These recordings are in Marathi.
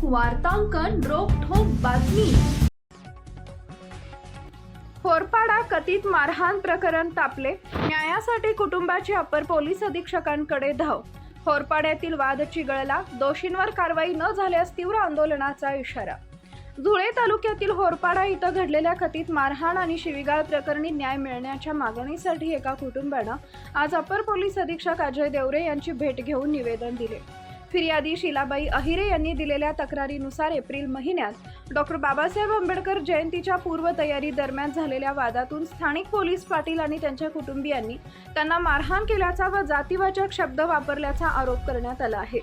वार्तांकन रोखठोक बातमी। होरपाडा कथित मारहाण प्रकरण तापले, न्यायासाठी कुटुंबाची अप्पर पोलीस अधीक्षकांकडे धाव। होरपाड्यातील वाद चिघळला, दोषींवर कारवाई न झाल्यास तीव्र आंदोलनाचा इशारा। धुळे तालुक्यातील होरपाडा इथं घडलेल्या कथित मारहाण आणि शिवीगाळ प्रकरणी न्याय मिळण्याच्या मागणीसाठी एका कुटुंबानं आज अप्पर पोलीस अधीक्षक अजय देवरे यांची भेट घेऊन निवेदन दिले। फिर्यादी शीलाबाई अहिरे यांनी दिलेल्या तक्रारीनुसार एप्रिल महिन्यात डॉक्टर बाबासाहेब आंबेडकर जयंतीच्या पूर्वतयारी दरम्यान झालेल्या वादातून स्थानिक पोलीस पाटील आणि त्यांच्या कुटुंबियांनी त्यांना मारहाण केल्याचा व जातीवाचक शब्द वापरल्याचा आरोप करण्यात आला आहे।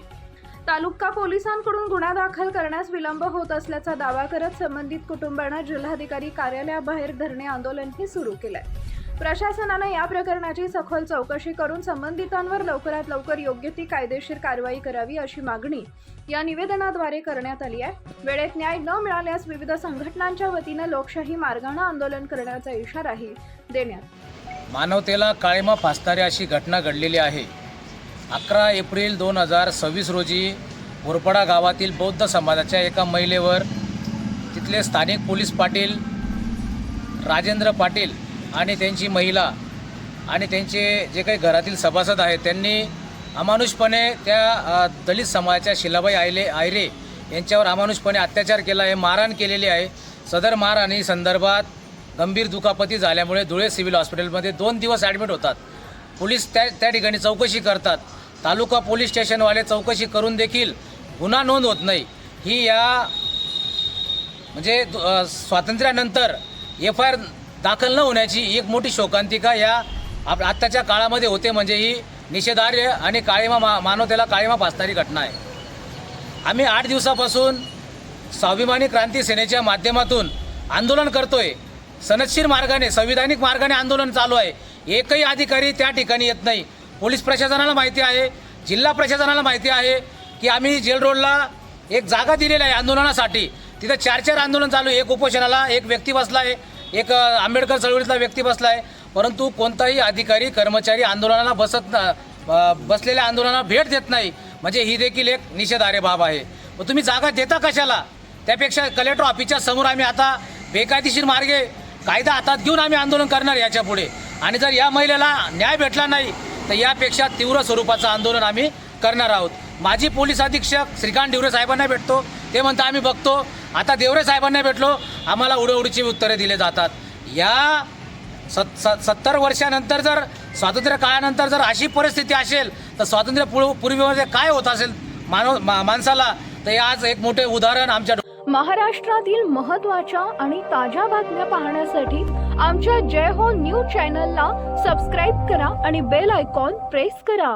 तालुका पोलिसांकडून गुन्हा दाखल करण्यास विलंब होत असल्याचा दावा करत संबंधित कुटुंबाने जिल्हाधिकारी कार्यालयाबाहेर धरणे आंदोलनही सुरू केले। प्रशासनाने या प्रकरणाची सखोल चौकशी करून संबंधितांवर लवकरात लवकर योग्य ती कायदेशीर कारवाई करावी अशी मागणी या निवेदनाद्वारे करण्यात आली आहे। वेळेत न्याय न मिळाल्यास विविध संघटनांच्या वतीने लोकशाही मार्गाने आंदोलन करण्याचा इशाराही देण्यात। मानवतेला काळिमा फासणारी अशी घटना घडलेली आहे। 11 एप्रिल 2026 रोजी होरपाडा गावातील बौद्ध समाजाच्या एका महिलेवर तिथले स्थानिक पोलीस पाटील राजेंद्र पाटील आणि त्यांची महिला आणि त्यांचे जे काही घरातील सभासद आहेत त्यांनी अमानुषपणे त्या दलित समाजाच्या शीलाबाई आहिरे यांच्यावर अमानुषपणे अत्याचार केला आहे, मारहाण केलेली आहे। सदर मारहाणी संदर्भात गंभीर दुखापती झाल्यामुळे धुळे सिव्हिल हॉस्पिटलमध्ये 2 दिवस ॲडमिट होतात। पोलीस त्या ठिकाणी चौकशी करतात। तालुका पोलीस स्टेशनवाले चौकशी करून देखील गुन्हा नोंद होत नाही। ही या म्हणजे स्वातंत्र्यानंतर FIR दाखल न होण्याची एक मोठी शोकांतिका या आत्ताच्या काळामध्ये होते। म्हणजे ही निषेधार्ह आणि मानवतेला काळिमा फासणारी घटना आहे। आम्ही 8 दिवसापासून स्वाभिमानी क्रांती सेनेच्या माध्यमातून आंदोलन करतोय। सनदशीर मार्गाने, संविधानिक मार्गाने आंदोलन चालू आहे। एकही अधिकारी त्या ठिकाणी येत नाही। पोलीस प्रशासनाला माहिती आहे, जिल्हा प्रशासनाला माहिती आहे की आम्ही जेल रोडला एक जागा दिलेली आहे आंदोलनासाठी। तिथं 4 आंदोलन चालू आहे। एक उपोषणाला एक व्यक्ती बसला आहे, एक आंबेडकर चळवळीतला व्यक्ती बसला आहे, परंतु कोणताही अधिकारी कर्मचारी आंदोलनाला बसलेल्या आंदोलनाला भेट देत नाही। म्हणजे ही देखील एक निषेधार्ह बाब आहे। मग तुम्ही जागा देता कशाला? त्यापेक्षा कलेक्टर ऑफिसच्या समोर आम्ही आता बेकायदेशीर मार्गे कायदा हातात घेऊन आम्ही आंदोलन करणार याच्या पुढे। आणि जर या महिलेला न्याय भेटला नाही तर यापेक्षा तीव्र स्वरूपाचं आंदोलन आम्ही करणार आहोत। माजी पोलीस अधीक्षक श्रीकांत डिवरे साहेबांना भेटतो, ते म्हणतात आम्ही बघतो। आता देवरे साहेबांना भेटलो, आम्हाला उडवडीची उत्तरे दिले जातात। या 70 वर्षानंतर जर स्वातंत्र्य काळानंतर जर अशी परिस्थिती असेल तर स्वातंत्र्य पूर्वीमध्ये काय होत असेल माणसाला, तर आज एक मोठे उदाहरण आमच्या महाराष्ट्रातील महत्त्वाच्या आणि ताज्या बातम्या पाहण्यासाठी आमच्या जय हो न्यूज चॅनलला सबस्क्राईब करा आणि बेल आयकॉन प्रेस करा।